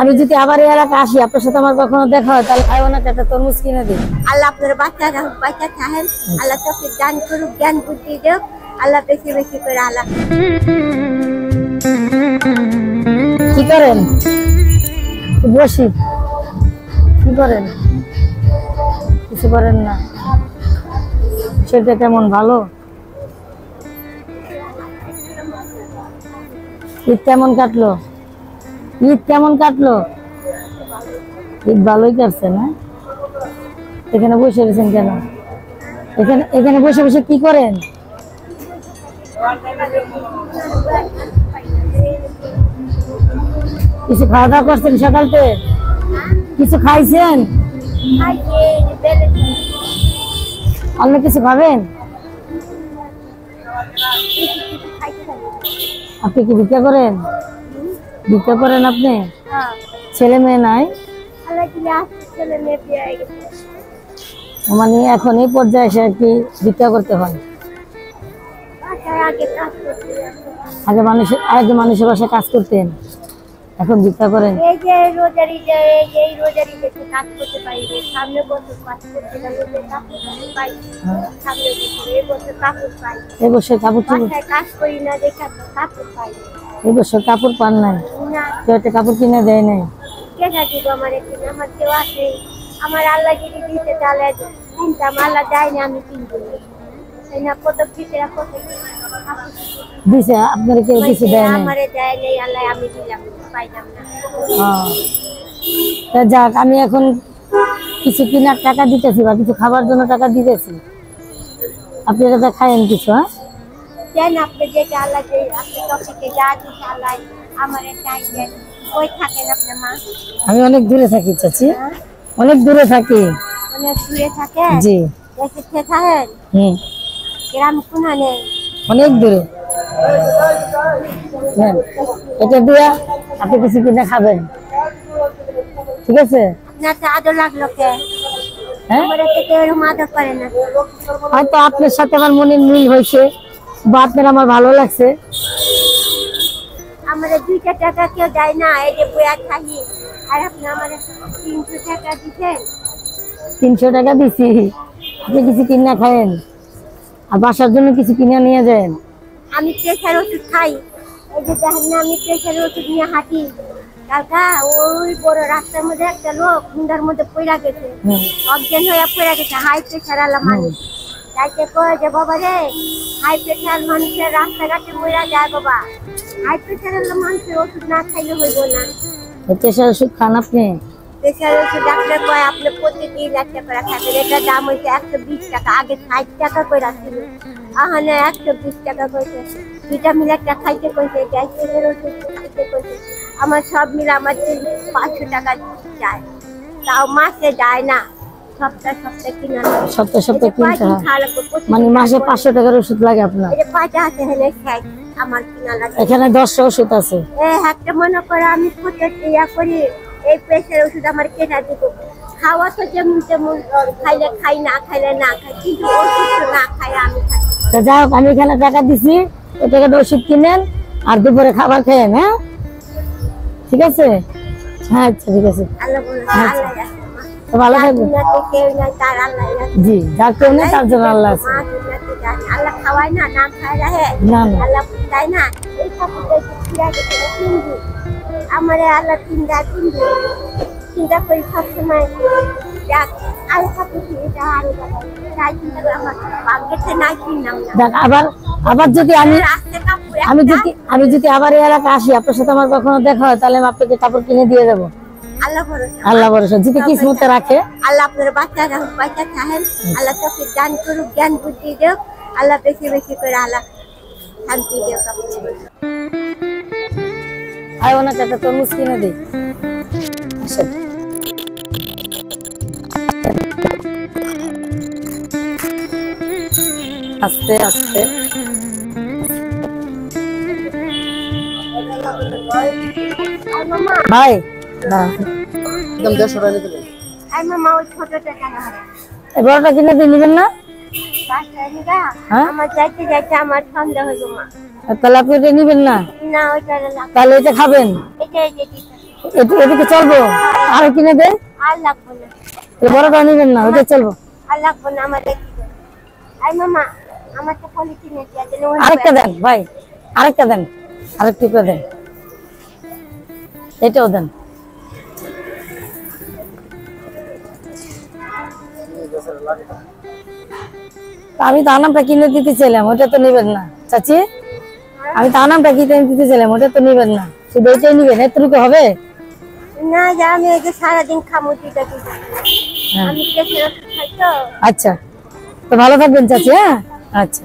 আমি যদি আবার এই এলাকা আসি আপনার সাথে আমার কখনো দেখা হয় তাহলে খাইও না একটা তরমুজ কিনে দিই। আল্লাহ আপনার বাচ্চারা বাচ্চা থাকেন, আল্লাহ তোকে জ্ঞান করুক, জ্ঞান বুদ্ধি দেব, আল্লাহ বেশি বেশি করে আল্লাহ। কি করেন? বসি। কি করেন? কিছু করেন না। সেটা কেমন ভালো? ঈদ কেমন কাটলো? ঈদ কেমন কাটলো? ঈদ ভালোই কাটছে না? এখানে বসে রয়েছেন কেন? এখানে বসে বসে কি করেন? কিছু খাওয়া দাওয়া করছেন সকালতে? কিছু খাইছেন? আপনি কিছু খাবেন? আপনি কি ভিক্ষা করেন? ভিক্ষা করেন আপনি? ছেলে মেয়ে নাই? মানে এখন এই পর্যায়ে এসে কি ভিক্ষা করতে হয়? আগে মানুষের বাসায় কাজ করতেন, এখন ভিক্ষা করেন? এই যে রোজারি কাজ করতে পারি, সামনে বছর কাজ করতে পাই, সামনে বছর এই বছর কাপড় পাই। এই বছর কাপড় কাজ করি না দেখা কাপড় পাই। এই বছর কাপড় পান নাই? কেউ একটা কাপড় কিনে দেয় নাই? কেনা দিব আমার কিনে, আমার কেউ আছে। আমার আল্লাহ যদি দিতে তাহলে কিনতাম, আল্লাহ দেয়নি আমি কিনবো না। কত ভিতরে কত দিছে আপনার কেউ কিছু দেয় নাই? আমারে দেয় নাই আল্লাহ, আমি দিলাম পাইলাম না। যাক, আমি এখন কিছু কেনার টাকা দিতেছি বা কিছু খাবার জন্য টাকা দিতেছি, আপনি এটা খায়েন কিছু। হ্যাঁ দেন আপনি যেটা আল্লাহ আপনি টপিকে যা দিচ্ছে আল্লাহ আমারে চাই দেন। ওই থাকেন আপনার মা? আমি অনেক দূরে থাকি চাচি, অনেক দূরে থাকি। অনেক দূরে থাকেন? জি। দেশে থাকেন? গ্রাম কোনা নেই? অনেক দূরে। এটা দিয়া আপনি কিছু কিনে খাবেন, ঠিক আছে? না তো আদর লাগলো কে? হয়তো আপনার সাথে আমার মনের মিল হয়েছে বা আপনার আমার ভালো লাগছে। আমাদের 2টা টাকা কেউ দেয় না, এই যে বইয়া থাকি, আর আপনি আমার 300 টাকা দিচ্ছেন। 300 টাকা দিছি, আপনি কিছু কিনা খায়েন আর বাসার জন্য কিছু কিনে নিয়ে যান। আমি প্রেসার ওষুধ খাই, এই যে দেখেন না আমি প্রেসার ওষুধ নিয়ে হাঁটি। কালকা ওই বড় রাস্তার মধ্যে একটা লোক হুন্ডার মধ্যে পড়া গেছে, অজ্ঞান হয়ে পড়া গেছে, হাই প্রেসার আলা মানুষ। তাইতে কয় যে বাবা রে, হাই প্রেসার মানুষের রাস্তাঘাটে মরা যায় বাবা, হাই প্রেসার আলা মানুষের ওষুধ না খাইলে হইব না। প্রেসার ওষুধ খান আপনি? প্রেসার ওষুধ ডাক্তার কয় আপনি প্রতিদিন 1 টা করে খাবেন। এটার দাম হয়েছে 120 টাকা, আগে 60 টাকা করে ছিল, এখন 120 টাকা কইছে। ভিটামিন একটা খাইতে কইছে, গ্যাসের ওষুধ খাইতে কইছে। আমার সব মিলে আমার 500 টাকা যায়, তাও মাসে যায় না, সপ্তাহে কিনা লাগে। সপ্তাহে কিনতে হয়, মানে মাসে 500 টাকার ওষুধ লাগে আপনার? এই যে 5টা আছে হেলে খাই আমার কিনা লাগে। এখানে 10টা ওষুধ আছে। একটা মনে করে আমি কত ইয়া করি, এই প্রেসার ওষুধ আমার কেনা দিব। খাওয়া তো যেমন তেমন, খাইলে খাই, না খাইলে না খাই, কিন্তু ওষুধ তো না খাই আমি খাই। তো যাই হোক, আমি এখানে টাকা দিছি, ওই টাকাটা ওষুধ কিনেন আর দুপুরে খাবার খেয়েন। হ্যাঁ ঠিক আছে? হ্যাঁ আচ্ছা ঠিক আছে। তো ভালো থাকবেন। জি, যার কেউ নেই তার জন্য আল্লাহ আছে। আল্লাহ খাওয়ায় না, না খায় রাখে, আল্লাহ দেয় না। এই আমার আল্লাহ চিন্তা করি সবসময়, আবার যদি আমি যদি আবার এই এলাকা আসি আপনার সাথে আমার কখনো দেখা হয় তাহলে আমি আপনাকে কাপড় কিনে দিয়ে যাবো। আল্লাহ ভরসা, যদি কিসমতে রাখে। আল্লাহ আপনার বাচ্চারা বাচ্চা থাকেন, আল্লাহ তোকে জ্ঞান করুক, জ্ঞান বুদ্ধি দেব, আল্লাহ বেশি বেশি করে আল্লাহ শান্তি দেব। আর ওনাকে একটা তরমুজ কিনে দিই। আস্তে আস্তে ভাই, একদম 150 টাকা দিবেন। মামা ওই ছোট টাকা বড়টা কিনে দিয়ে নেবেন না? আমার যাইতে যাইতে আমার সন্দেহ হইল মা। তাহলে আপনি এটা নিবেন না? না ওইটা তাহলে এটা খাবেন? এদিকে চলবো আর কিনে দে আর লাগবে না এই বড়টা নিবেন না ওইটা চলবো আর লাগবে না আমার দেখি আই মামা আমার তো পলিথিনে দিয়া দিলে আরেকটা দেন ভাই আরেকটা দেন আরেকটু করে দেন এটাও দেন আমি তো আনামটা কিনে দিতে চাইলাম ওটা তো নিবেন না চাচি আমি তো আনামটা কিনে দিতে চাইলাম ওটা তো নিবেন না শুধু ওইটাই নিবেন এতটুকু হবে না যা আমি এই যে সারাদিন খামো দিতে দিতে হ্যাঁ। আমি প্রেশার ওষুধ খাই তো আচ্ছা তো ভালো থাকবেন চাচি হ্যাঁ আচ্ছা